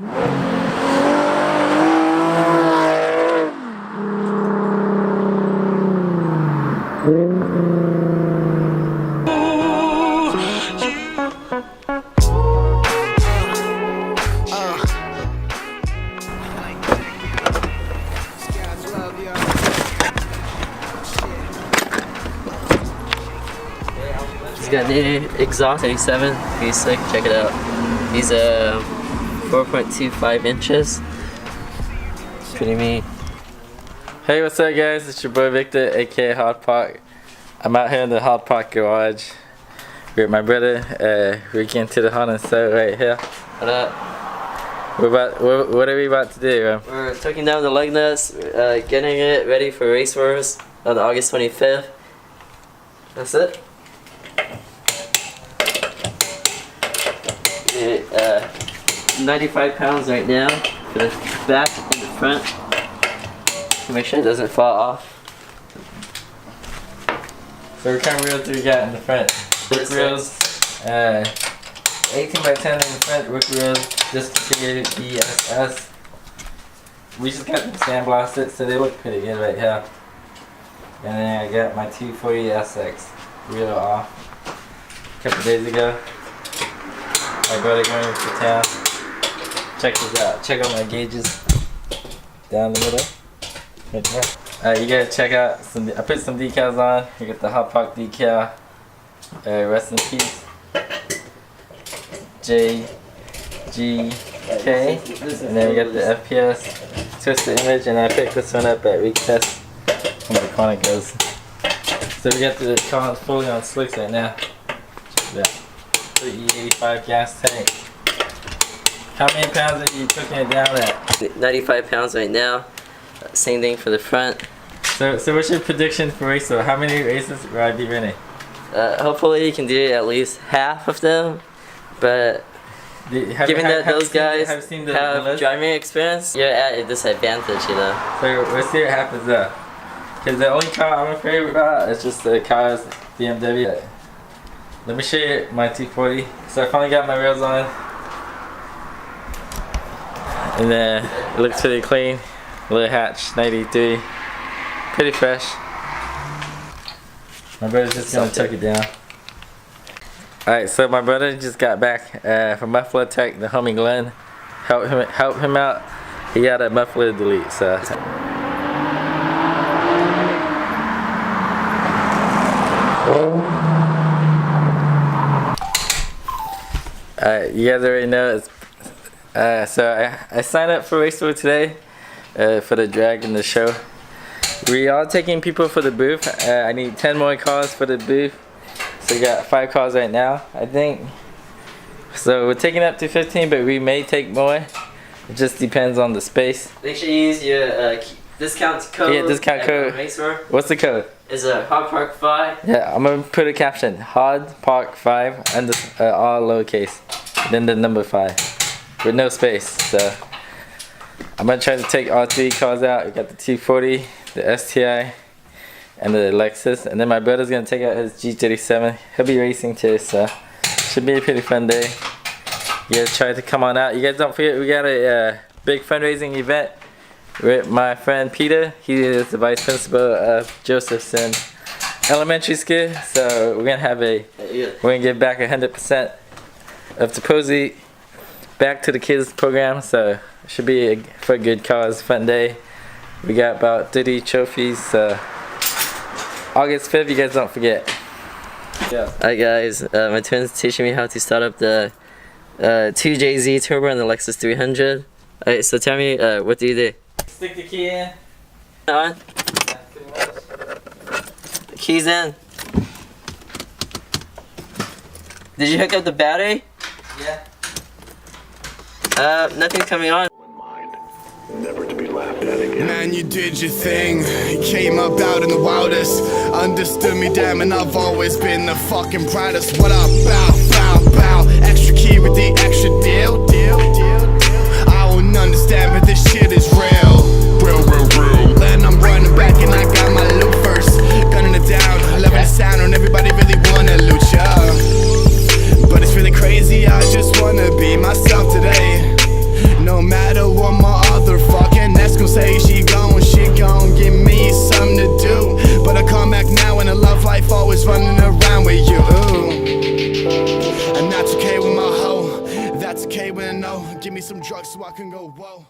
He's got new exhaust 87, pretty sick, check it out. He's 4.25 inches. Pretty mean. Hey, what's up guys? It's your boy Victor, aka Hard Park. I'm out here in the Hard Park garage with my brother. We're getting to the Honda set right here. What up? What are we about to do, bro? We're taking down the lug nuts, getting it ready for race wars on August 25th. That's it. 95 pounds right now for the back and the front to make sure it doesn't fall off. So what kind of wheels do we got in the front? Rick wheels, 18 by 10 in the front, Rick wheels, discontinued ESS. We just got them sandblasted, so they look pretty good right here. And then I got my 240 SX wheel off a couple days ago. My brother going to town. Check this out. Check out my gauges down the middle. Right there. You gotta check out some. I put some decals on. You got the Hot Park decal. Rest in peace. JGK. And then we got the FPS twisted image, and I picked this one up at Week Test. From the corner goes. So we got the car fully on slicks right now. Check it out. The E85 gas tank. How many pounds are you cooking it down at? 95 pounds right now. Same thing for the front. So what's your prediction for race? How many races will I be running? Hopefully you can do at least half of them. But given that those guys have driving experience, you're at a disadvantage, you know. So we'll see what happens there. Because the only car I'm afraid about is just the car's BMW. Let me show you my 240. So I finally got my rails on. And then it looks pretty clean. Little hatch, 93. Pretty fresh. My brother's just gonna tuck it down. Alright, so my brother just got back from Muffler Tech, the homie Glenn. Help him out. He got a muffler delete, so. Alright, you guys already know it's so I signed up for Race Tour today for the drag and the show. We are taking people for the booth. I need 10 more cars for the booth. So we got 5 cars right now, I think. So we're taking up to 15, but we may take more. It just depends on the space. Make sure you use your discount code. Yeah, discount code. What's the code? Is Hard Park 5. Yeah, I'm gonna put a caption: Hard Park 5 and all lowercase, then the number 5 with no space. So I'm gonna try to take all 3 cars out. We got the 240, the STI, and the Lexus, and then my brother's gonna take out his G37. He'll be racing too, so should be a pretty fun day. You guys try to come on out. You guys don't forget we got a big fundraising event with my friend Peter. He is the vice principal of Josephson Elementary School. So we're gonna give back 100% of the proceeds back to the kids program. So it should be for a good cause, fun day. We got about 30 trophies. August 5th, you guys don't forget. Yeah. Alright guys, my twin's teaching me how to start up the 2JZ turbo on the Lexus 300. Alright, so tell me, what do you do? Stick the key in. On. The key's in. Did you hook up the battery? Yeah. Nothing's coming on. Never to be laughed at again. Man, you did your thing. You came up out in the wildest. Understood me, damn, and I've always been the fucking brightest. What up, bow, bow, bow. Extra key with the extra deal. I wouldn't understand, but this shit is real. Real. Then I'm running back and I got my loot first. Gunning it down, loving the sound, and everybody really wanna loot ya. But it's really crazy, I just wanna be myself today. No always running around with you. Ooh. And that's okay with my hoe. That's okay when I know. Give me some drugs so I can go whoa.